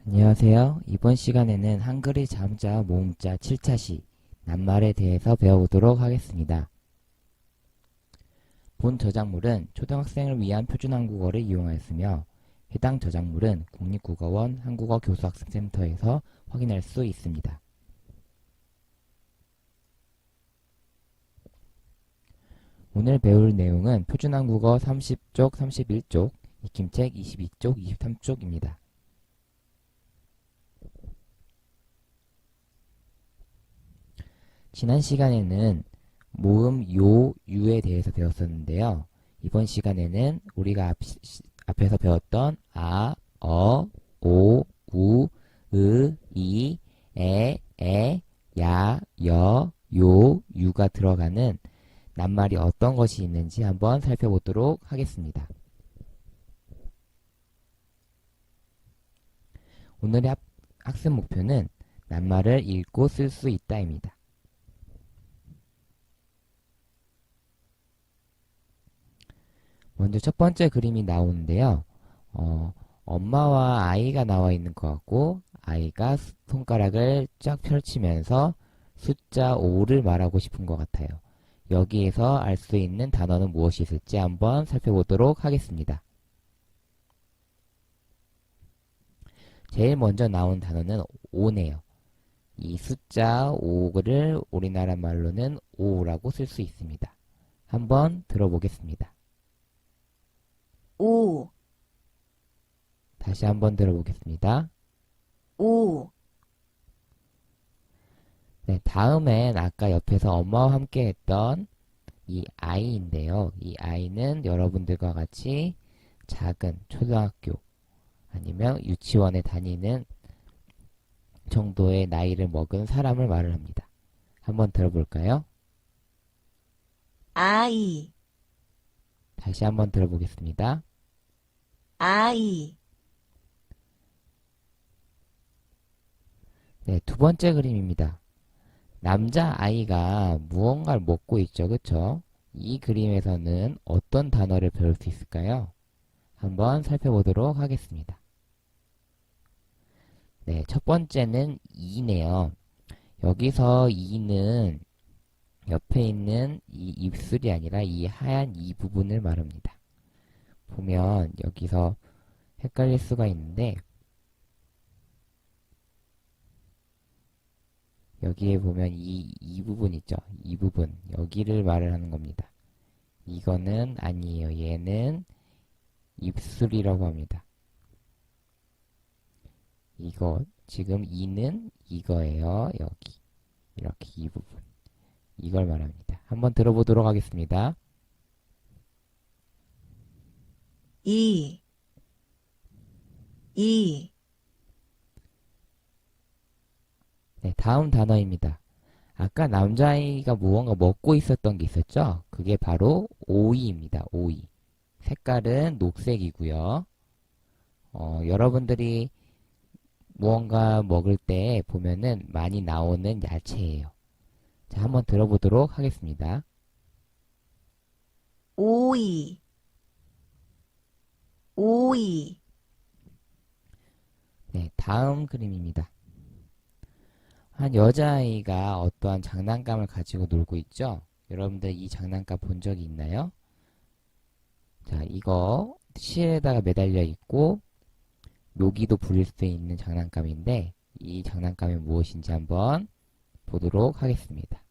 안녕하세요. 이번 시간에는 한글의 잠자 모음자 7차시 낱말에 대해서 배워보도록 하겠습니다. 본 저작물은 초등학생을 위한 표준 한국어를 이용하였으며 해당 저작물은 국립국어원 한국어 교수학습센터에서 확인할 수 있습니다. 오늘 배울 내용은 표준 한국어 30쪽, 31쪽, 익힘책 22쪽, 23쪽입니다. 지난 시간에는 모음 요, 유에 대해서 배웠었는데요. 이번 시간에는 우리가 앞에서 배웠던 아, 어, 오, 우, 이, 에, 야, 여, 요, 유가 들어가는 낱말이 어떤 것이 있는지 한번 살펴보도록 하겠습니다. 오늘의 학습 목표는 낱말을 읽고 쓸 수 있다입니다. 먼저 첫 번째 그림이 나오는데요. 엄마와 아이가 나와 있는 것 같고 아이가 손가락을 쫙 펼치면서 숫자 5를 말하고 싶은 것 같아요. 여기에서 알 수 있는 단어는 무엇이 있을지 한번 살펴보도록 하겠습니다. 제일 먼저 나온 단어는 5네요. 이 숫자 5를 우리나라 말로는 5라고 쓸 수 있습니다. 한번 들어보겠습니다. 오, 다시 한번 들어보겠습니다. 오, 네, 다음엔 아까 옆에서 엄마와 함께 했던 이 아이인데요. 이 아이는 여러분들과 같이 작은 초등학교 아니면 유치원에 다니는 정도의 나이를 먹은 사람을 말을 합니다. 한번 들어볼까요? 아이, 다시 한번 들어보겠습니다. 아이, 네, 두 번째 그림입니다. 남자아이가 무언가를 먹고 있죠. 그쵸? 이 그림에서는 어떤 단어를 배울 수 있을까요? 한번 살펴보도록 하겠습니다. 네, 첫 번째는 이네요. 여기서 이는 옆에 있는 이 입술이 아니라 이 하얀 이 부분을 말합니다. 보면 여기서 헷갈릴 수가 있는데 여기에 보면 이 부분 있죠? 이 부분 여기를 말을 하는 겁니다. 이거는 아니에요. 얘는 입술이라고 합니다. 이거 지금 이는 이거예요. 여기 이렇게 이 부분 이걸 말합니다. 한번 들어보도록 하겠습니다. 이, 이, 네, 다음 단어입니다. 아까 남자아이가 무언가 먹고 있었던 게 있었죠? 그게 바로 오이입니다. 오이. 색깔은 녹색이고요. 여러분들이 무언가 먹을 때 보면은 많이 나오는 야채예요. 자, 한번 들어보도록 하겠습니다. 오이, 오이, 네, 다음 그림입니다. 한 여자아이가 어떠한 장난감을 가지고 놀고 있죠? 여러분들 이 장난감 본 적이 있나요? 자, 이거 실에다가 매달려 있고 묘기도 부릴 수 있는 장난감인데 이 장난감이 무엇인지 한번 보도록 하겠습니다.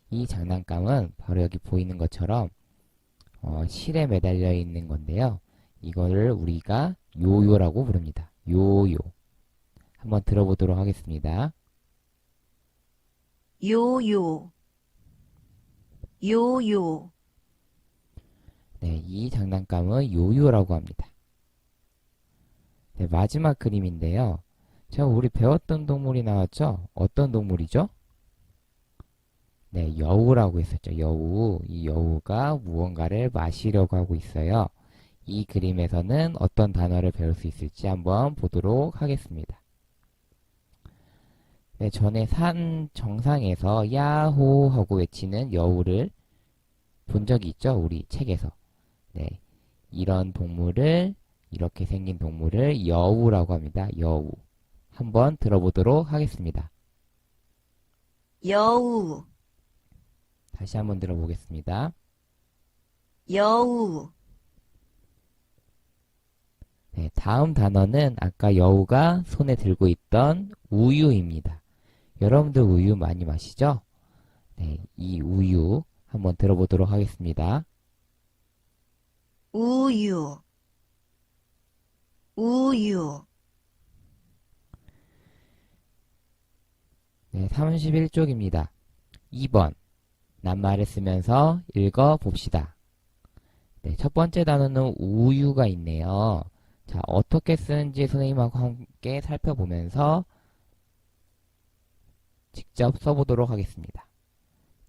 이 장난감은 바로 여기 보이는 것처럼 실에 매달려 있는 건데요. 이거를 우리가 요요라고 부릅니다. 요요. 한번 들어보도록 하겠습니다. 요요, 요요, 네, 이 장난감은 요요라고 합니다. 네, 마지막 그림인데요. 제가 우리 배웠던 동물이 나왔죠? 어떤 동물이죠? 네, 여우라고 했었죠. 여우. 이 여우가 무언가를 마시려고 하고 있어요. 이 그림에서는 어떤 단어를 배울 수 있을지 한번 보도록 하겠습니다. 네, 전에 산 정상에서 야호 하고 외치는 여우를 본 적이 있죠? 우리 책에서. 네, 이런 동물을 이렇게 생긴 동물을 여우라고 합니다. 여우. 한번 들어보도록 하겠습니다. 여우, 다시 한번 들어보겠습니다. 여우, 네, 다음 단어는 아까 여우가 손에 들고 있던 우유입니다. 여러분들 우유 많이 마시죠? 네, 이 우유 한번 들어보도록 하겠습니다. 우유, 우유, 네, 31쪽입니다. 2번 낱말을 쓰면서 읽어봅시다. 네, 첫 번째 단어는 우유가 있네요. 자, 어떻게 쓰는지 선생님하고 함께 살펴보면서 직접 써보도록 하겠습니다.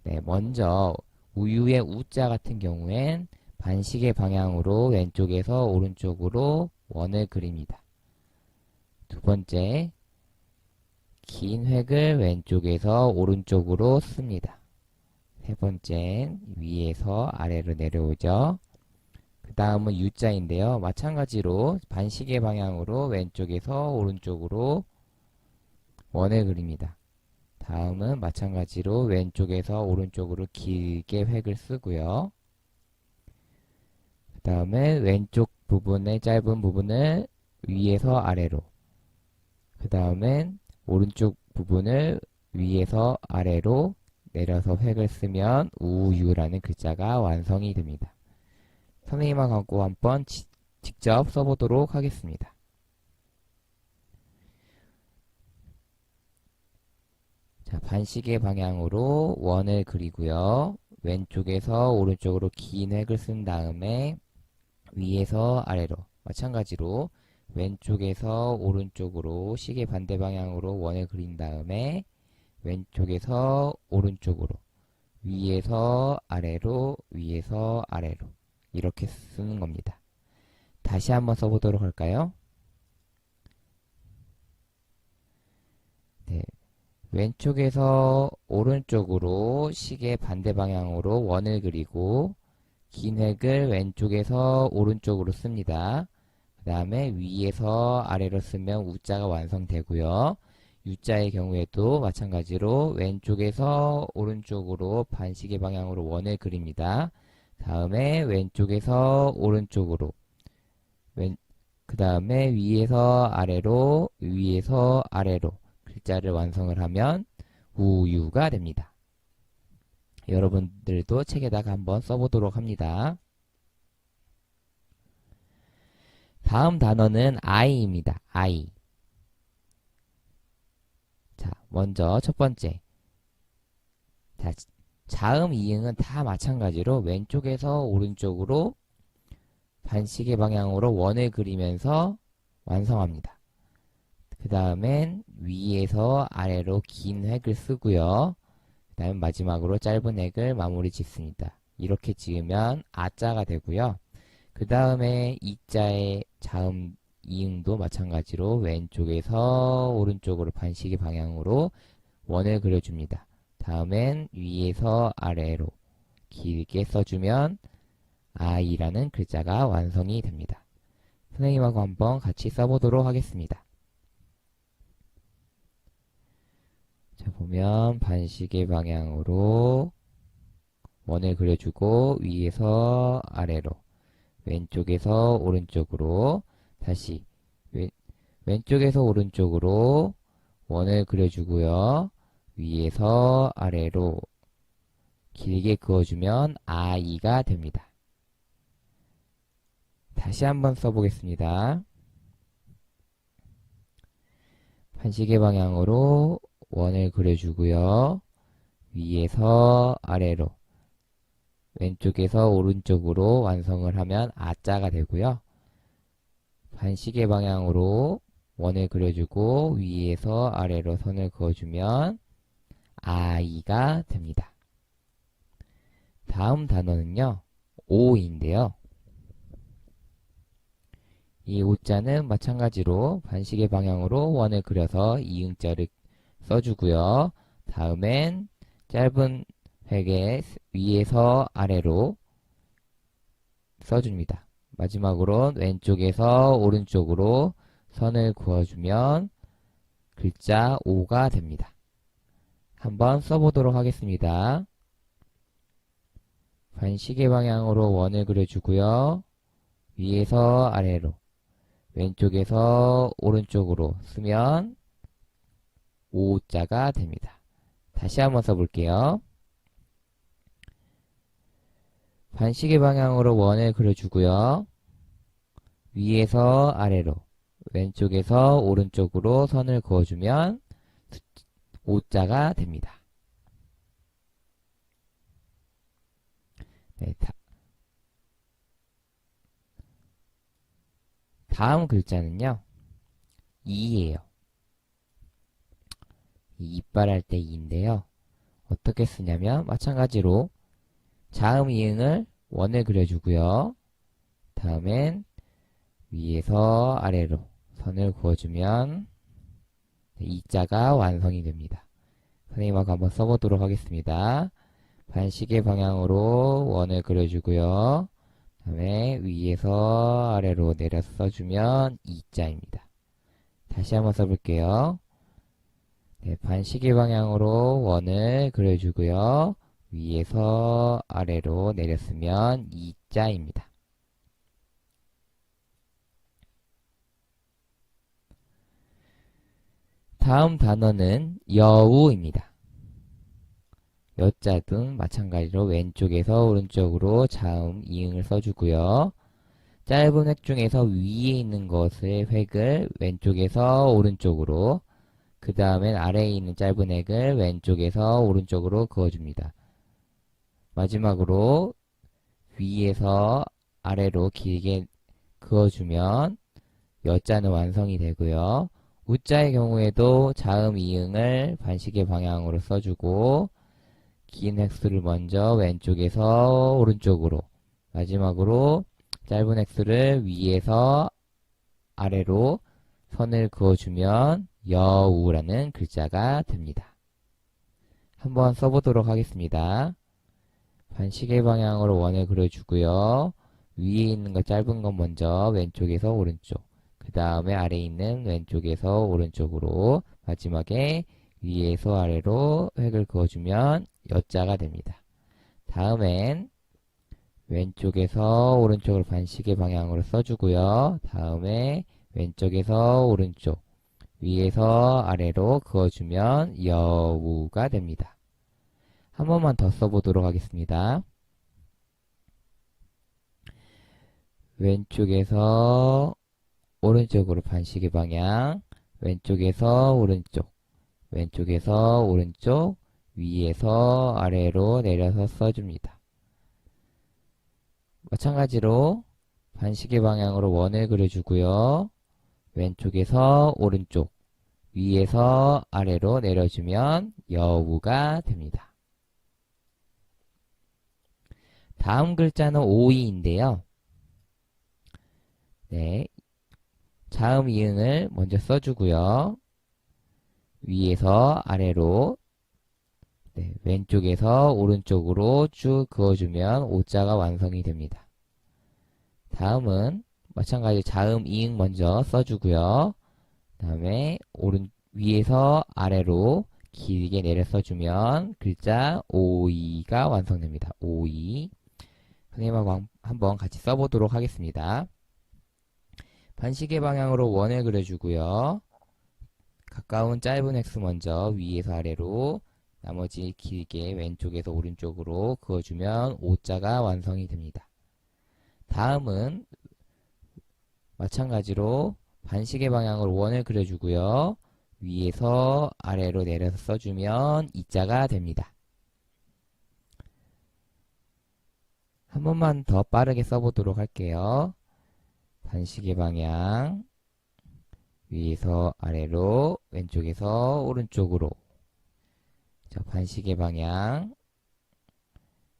네, 먼저 우유의 우자 같은 경우엔 반시계 방향으로 왼쪽에서 오른쪽으로 원을 그립니다. 두 번째, 긴 획을 왼쪽에서 오른쪽으로 씁니다. 세 번째는 위에서 아래로 내려오죠. 그 다음은 U자인데요. 마찬가지로 반시계 방향으로 왼쪽에서 오른쪽으로 원을 그립니다. 다음은 마찬가지로 왼쪽에서 오른쪽으로 길게 획을 쓰고요. 그 다음에 왼쪽 부분의 짧은 부분을 위에서 아래로, 그 다음엔 오른쪽 부분을 위에서 아래로 내려서 획을 쓰면 우유라는 글자가 완성이 됩니다. 선생님하고 한번 직접 써보도록 하겠습니다. 자, 반시계 방향으로 원을 그리고요. 왼쪽에서 오른쪽으로 긴 획을 쓴 다음에 위에서 아래로, 마찬가지로 왼쪽에서 오른쪽으로 시계 반대 방향으로 원을 그린 다음에 왼쪽에서 오른쪽으로, 위에서 아래로, 위에서 아래로 이렇게 쓰는 겁니다. 다시 한번 써보도록 할까요? 네, 왼쪽에서 오른쪽으로 시계 반대 방향으로 원을 그리고 긴 획을 왼쪽에서 오른쪽으로 씁니다. 그 다음에 위에서 아래로 쓰면 우자가 완성되고요. U자의 경우에도 마찬가지로 왼쪽에서 오른쪽으로 반시계 방향으로 원을 그립니다. 다음에 왼쪽에서 오른쪽으로, 그 다음에 위에서 아래로, 위에서 아래로 글자를 완성을 하면 우유가 됩니다. 여러분들도 책에다가 한번 써보도록 합니다. 다음 단어는 아이입니다. 아이. 자, 먼저 첫 번째. 자, 자음, 이응은 다 마찬가지로 왼쪽에서 오른쪽으로 반시계 방향으로 원을 그리면서 완성합니다. 그 다음엔 위에서 아래로 긴 획을 쓰고요. 그 다음에 마지막으로 짧은 획을 마무리 짓습니다. 이렇게 지으면 아자가 되고요. 그 다음에 이자의 자음, 이응도 마찬가지로 왼쪽에서 오른쪽으로 반시계 방향으로 원을 그려줍니다. 다음엔 위에서 아래로 길게 써주면 아이라는 글자가 완성이 됩니다. 선생님하고 한번 같이 써보도록 하겠습니다. 자, 보면 반시계 방향으로 원을 그려주고 위에서 아래로, 왼쪽에서 오른쪽으로, 다시 왼쪽에서 오른쪽으로 원을 그려주고요. 위에서 아래로 길게 그어주면 아이가 됩니다. 다시 한번 써보겠습니다. 반시계 방향으로 원을 그려주고요. 위에서 아래로, 왼쪽에서 오른쪽으로 완성을 하면 아자가 되고요. 반시계 방향으로 원을 그려주고 위에서 아래로 선을 그어주면 아이가 됩니다. 다음 단어는요, 오인데요. 이 오자는 마찬가지로 반시계 방향으로 원을 그려서 이응자를 써주고요. 다음엔 짧은 획에 위에서 아래로 써줍니다. 마지막으로 왼쪽에서 오른쪽으로 선을 그어주면 글자 오가 됩니다. 한번 써보도록 하겠습니다. 반시계 방향으로 원을 그려주고요. 위에서 아래로, 왼쪽에서 오른쪽으로 쓰면 오자가 됩니다. 다시 한번 써볼게요. 반시계 방향으로 원을 그려주고요. 위에서 아래로, 왼쪽에서 오른쪽으로 선을 그어주면 오자가 됩니다. 네, 다음 글자는요, 이예요. 이빨 할 때 이인데요. 어떻게 쓰냐면 마찬가지로 자음 이응을 원을 그려주고요. 다음엔 위에서 아래로 선을 그어주면 이자가 완성이 됩니다. 선생님하고 한번 써보도록 하겠습니다. 반시계 방향으로 원을 그려주고요. 다음에 위에서 아래로 내려 써주면 이자입니다. 다시 한번 써볼게요. 네, 반시계 방향으로 원을 그려주고요. 위에서 아래로 내렸으면 이자입니다. 다음 단어는 여우입니다. 여자 등 마찬가지로 왼쪽에서 오른쪽으로 자음, 이응을 써주고요. 짧은 획 중에서 위에 있는 것의 획을 왼쪽에서 오른쪽으로, 그 다음엔 아래에 있는 짧은 획을 왼쪽에서 오른쪽으로 그어줍니다. 마지막으로 위에서 아래로 길게 그어주면 여자는 완성이 되고요. 우자의 경우에도 자음, 이응을 반시계 방향으로 써주고 긴 획수를 먼저 왼쪽에서 오른쪽으로, 마지막으로 짧은 획수를 위에서 아래로 선을 그어주면 여우라는 글자가 됩니다. 한번 써보도록 하겠습니다. 반시계 방향으로 원을 그려주고요. 위에 있는 거 짧은 건 먼저 왼쪽에서 오른쪽, 그 다음에 아래에 있는 왼쪽에서 오른쪽으로, 마지막에 위에서 아래로 획을 그어주면 여자가 됩니다. 다음엔 왼쪽에서 오른쪽으로 반시계 방향으로 써주고요. 다음에 왼쪽에서 오른쪽, 위에서 아래로 그어주면 여우가 됩니다. 한 번만 더 써보도록 하겠습니다. 왼쪽에서 오른쪽으로 반시계 방향, 왼쪽에서 오른쪽, 왼쪽에서 오른쪽, 위에서 아래로 내려서 써줍니다. 마찬가지로 반시계 방향으로 원을 그려주고요. 왼쪽에서 오른쪽, 위에서 아래로 내려주면 여우가 됩니다. 다음 글자는 오이인데요. 네, 자음 이응을 먼저 써주고요. 위에서 아래로, 네, 왼쪽에서 오른쪽으로 쭉 그어주면 오자가 완성이 됩니다. 다음은 마찬가지로 자음 이응 먼저 써주고요. 다음에 위에서 아래로 길게 내려 써주면 글자 오이가 완성됩니다. 오이. 선생님하고 한번 같이 써보도록 하겠습니다. 반시계 방향으로 원을 그려주고요. 가까운 짧은 획수 먼저 위에서 아래로, 나머지 길게 왼쪽에서 오른쪽으로 그어주면 오자가 완성이 됩니다. 다음은 마찬가지로 반시계 방향으로 원을 그려주고요. 위에서 아래로 내려서 써주면 이자가 됩니다. 한 번만 더 빠르게 써보도록 할게요. 반시계 방향, 위에서 아래로, 왼쪽에서 오른쪽으로. 자, 반시계 방향,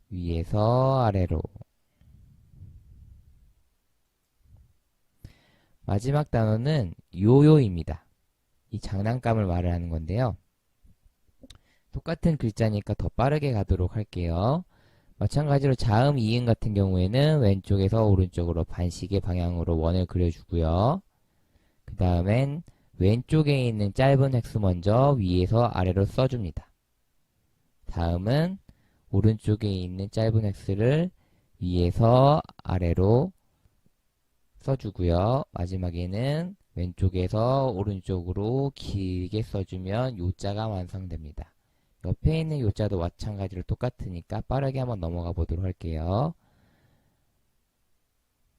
위에서 아래로. 마지막 단어는 요요입니다. 이 장난감을 말을 하는 건데요. 똑같은 글자니까 더 빠르게 가도록 할게요. 마찬가지로 자음 이응 같은 경우에는 왼쪽에서 오른쪽으로 반시계 방향으로 원을 그려주고요. 그 다음엔 왼쪽에 있는 짧은 획수 먼저 위에서 아래로 써줍니다. 다음은 오른쪽에 있는 짧은 획수를 위에서 아래로 써주고요. 마지막에는 왼쪽에서 오른쪽으로 길게 써주면 요자가 완성됩니다. 옆에 있는 요자도 마찬가지로 똑같으니까 빠르게 한번 넘어가 보도록 할게요.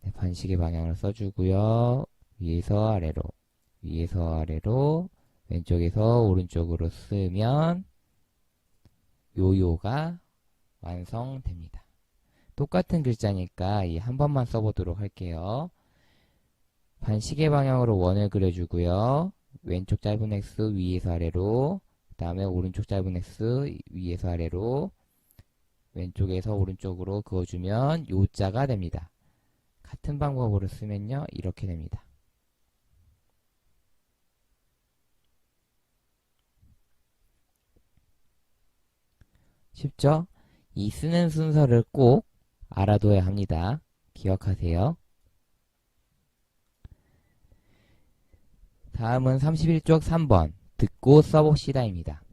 네, 반시계 방향을 써주고요. 위에서 아래로, 위에서 아래로, 왼쪽에서 오른쪽으로 쓰면 요요가 완성됩니다. 똑같은 글자니까 이 한 번만 써보도록 할게요. 반시계 방향으로 원을 그려주고요. 왼쪽 짧은 X 위에서 아래로, 그 다음에 오른쪽 짧은 X 위에서 아래로, 왼쪽에서 오른쪽으로 그어주면 요자가 됩니다. 같은 방법으로 쓰면요, 이렇게 됩니다. 쉽죠? 이 쓰는 순서를 꼭 알아둬야 합니다. 기억하세요. 다음은 31쪽 3번 듣고 써봅시다입니다.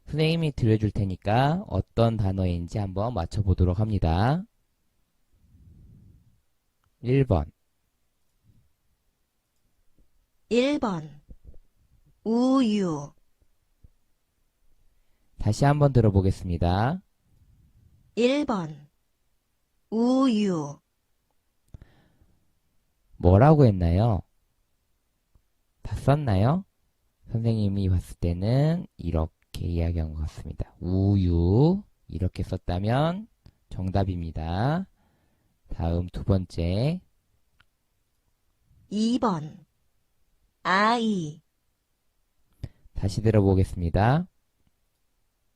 선생님이 들려줄 테니까 어떤 단어인지 한번 맞춰보도록 합니다. 1번 1번 우유 다시 한번 들어보겠습니다. 1번 우유 뭐라고 했나요? 다 썼나요? 선생님이 봤을 때는 이렇게 이야기한 것 같습니다. 우유 이렇게 썼다면 정답입니다. 다음 두 번째 2번 아이 다시 들어보겠습니다.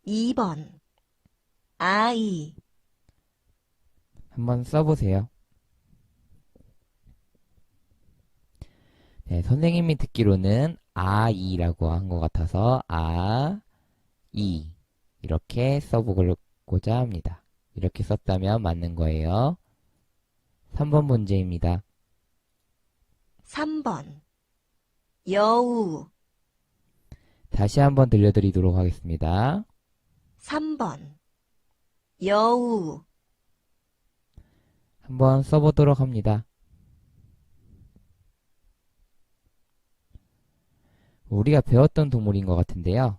2번 아이 한번 써보세요. 네, 선생님이 듣기로는 아이라고 한 것 같아서 이 이렇게 써보고자 합니다. 이렇게 썼다면 맞는 거예요. 3번 문제입니다. 3번 여우 다시 한번 들려드리도록 하겠습니다. 3번 여우 한번 써보도록 합니다. 우리가 배웠던 동물인 것 같은데요.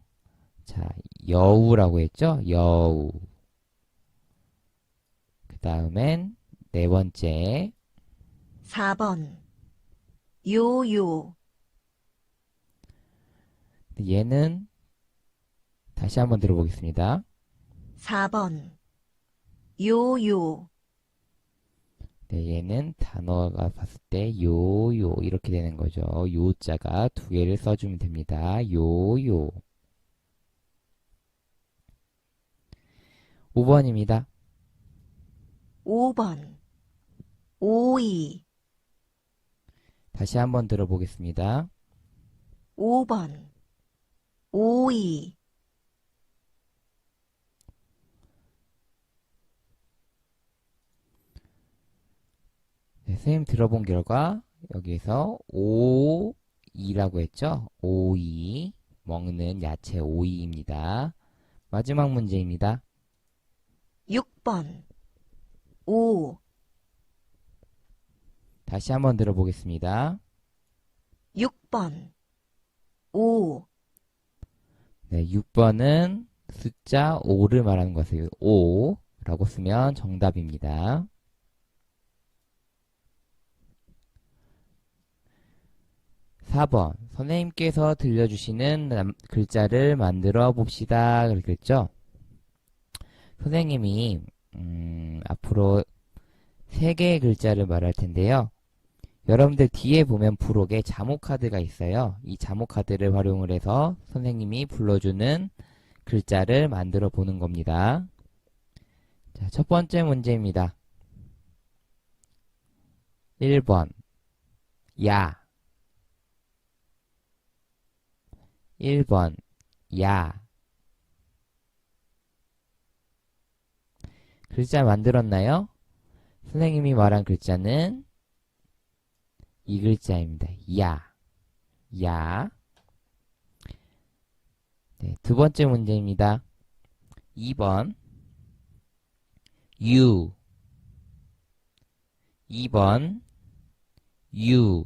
자, 여우라고 했죠? 여우. 그 다음엔 네 번째 4번 요요 얘는 다시 한번 들어보겠습니다. 4번 요요 네, 얘는 단어가 봤을 때 요요 이렇게 되는 거죠. 요자가 두 개를 써주면 됩니다. 요요. 5번입니다. 5번 오이 다시 한번 들어보겠습니다. 5번 오이 네, 선생님 들어본 결과 여기에서 오이라고 했죠? 오이 먹는 야채 오이입니다. 마지막 문제입니다. 6번 오 다시 한번 들어보겠습니다. 6번 오 네, 6번은 숫자 5를 말하는 것을 5라고 쓰면 정답입니다. 4번 선생님께서 들려주시는 글자를 만들어 봅시다. 그랬죠? 선생님이 앞으로 3개의 글자를 말할 텐데요. 여러분들 뒤에 보면 부록에 자모 카드가 있어요. 이 자모 카드를 활용을 해서 선생님이 불러주는 글자를 만들어 보는 겁니다. 자, 첫 번째 문제입니다. 1번 야 1번 야 글자 만들었나요? 선생님이 말한 글자는 이 글자입니다. 야 야. 네, 두 번째 문제입니다. 2번 유. 2번 유.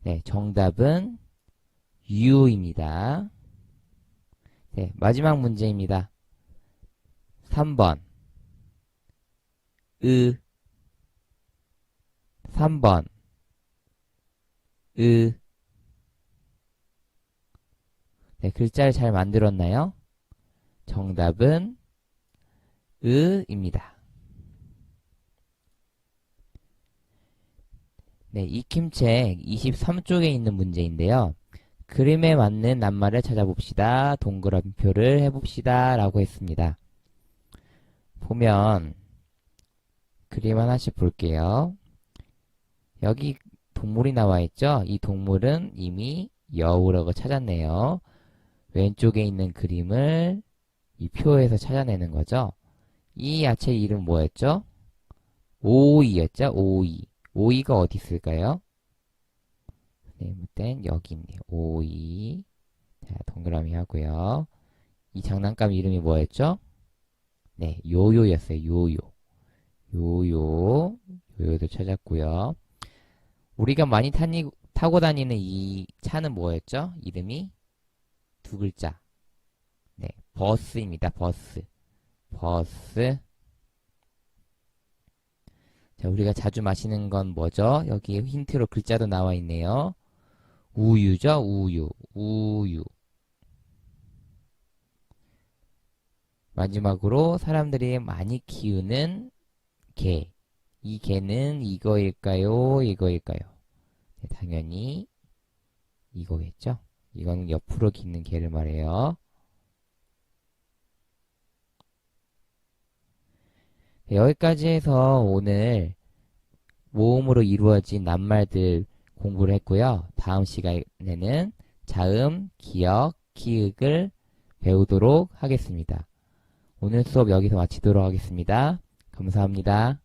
네, 정답은 유입니다. 네, 마지막 문제입니다. 3번 으. 3번 으. 네, 글자를 잘 만들었나요? 정답은 으입니다. 네, 익힘책 23쪽에 있는 문제인데요. 그림에 맞는 낱말을 찾아봅시다. 동그라미표를 해봅시다. 라고 했습니다. 보면 그림 하나씩 볼게요. 여기 동물이 나와 있죠? 이 동물은 이미 여우라고 찾았네요. 왼쪽에 있는 그림을 이 표에서 찾아내는 거죠. 이 야채 이름 뭐였죠? 오이였죠? 오이. 오이가 어디 있을까요? 네, 여기 있네요. 오이. 자, 동그라미 하고요. 이 장난감 이름이 뭐였죠? 네, 요요였어요. 요요. 요요. 요요도 찾았고요. 우리가 많이 타고 다니는 이 차는 뭐였죠? 이름이 두 글자. 네, 버스입니다. 버스. 버스. 자, 우리가 자주 마시는 건 뭐죠? 여기 힌트로 글자도 나와 있네요. 우유죠? 우유. 우유. 마지막으로 사람들이 많이 키우는 개. 이 개는 이거일까요? 이거일까요? 네, 당연히 이거겠죠? 이거는 옆으로 깃는 개를 말해요. 네, 여기까지 해서 오늘 모음으로 이루어진 낱말들 공부를 했고요. 다음 시간에는 자음, 기역, 기역을 배우도록 하겠습니다. 오늘 수업 여기서 마치도록 하겠습니다. 감사합니다.